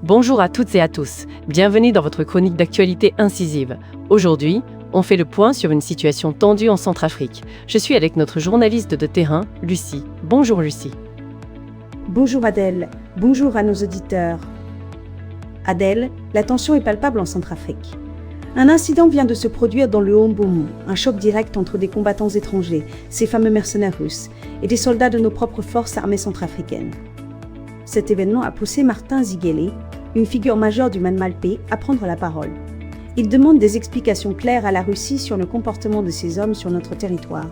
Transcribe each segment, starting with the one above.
Bonjour à toutes et à tous, bienvenue dans votre chronique d'actualité incisive. Aujourd'hui, on fait le point sur une situation tendue en Centrafrique. Je suis avec notre journaliste de terrain, Lucie. Bonjour Lucie. Bonjour Adèle, bonjour à nos auditeurs. Adèle, la tension est palpable en Centrafrique. Un incident vient de se produire dans le Haut-Mbomou, un choc direct entre des combattants étrangers, ces fameux mercenaires russes, et des soldats de nos propres forces armées centrafricaines. Cet événement a poussé Martin Ziguélé, une figure majeure du Man-Malpé, à prendre la parole. Il demande des explications claires à la Russie sur le comportement de ces hommes sur notre territoire.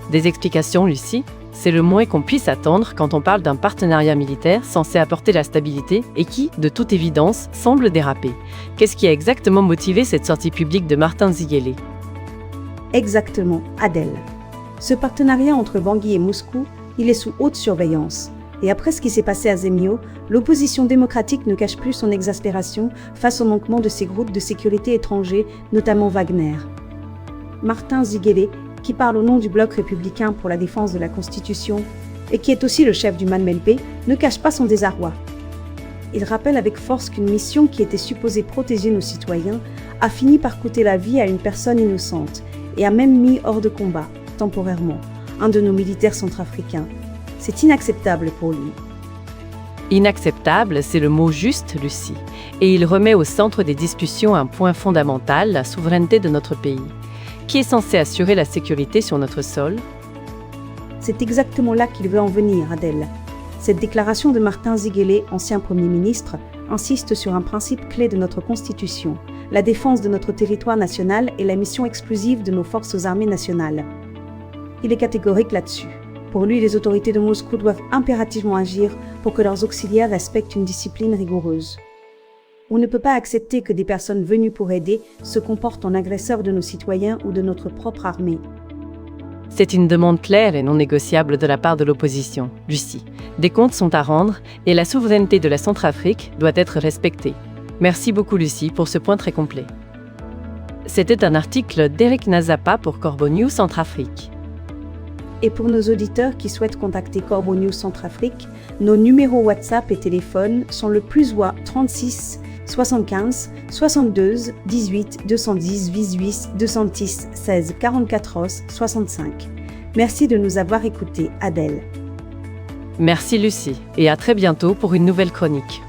Des explications, Lucie? C'est le moins qu'on puisse attendre quand on parle d'un partenariat militaire censé apporter la stabilité et qui, de toute évidence, semble déraper. Qu'est-ce qui a exactement motivé cette sortie publique de Martin Ziguélé? Exactement, Adèle. Ce partenariat entre Bangui et Moscou, il est sous haute surveillance. Et après ce qui s'est passé à Zemio, l'opposition démocratique ne cache plus son exaspération face au manquement de ces groupes de sécurité étrangers, notamment Wagner. Martin Ziguélé, qui parle au nom du Bloc républicain pour la défense de la Constitution et qui est aussi le chef du Man-Malpé, ne cache pas son désarroi. Il rappelle avec force qu'une mission qui était supposée protéger nos citoyens a fini par coûter la vie à une personne innocente et a même mis hors de combat, temporairement, un de nos militaires centrafricains. C'est inacceptable pour lui. Inacceptable, c'est le mot juste, Lucie. Et il remet au centre des discussions un point fondamental, la souveraineté de notre pays. Qui est censé assurer la sécurité sur notre sol? C'est exactement là qu'il veut en venir, Adèle. Cette déclaration de Martin Ziguélé, ancien Premier ministre, insiste sur un principe clé de notre Constitution, la défense de notre territoire national et la mission exclusive de nos forces armées nationales. Il est catégorique là-dessus. Pour lui, les autorités de Moscou doivent impérativement agir pour que leurs auxiliaires respectent une discipline rigoureuse. On ne peut pas accepter que des personnes venues pour aider se comportent en agresseurs de nos citoyens ou de notre propre armée. C'est une demande claire et non négociable de la part de l'opposition, Lucie. Des comptes sont à rendre et la souveraineté de la Centrafrique doit être respectée. Merci beaucoup Lucie pour ce point très complet. C'était un article d'Eric Nazapa pour Corbeau News Centrafrique. Et pour nos auditeurs qui souhaitent contacter Corbeau News Centrafrique, nos numéros WhatsApp et téléphone sont le +OIA 36 75 62 18 210 18 210 16 44 65. Merci de nous avoir écoutés, Adèle. Merci Lucie et à très bientôt pour une nouvelle chronique.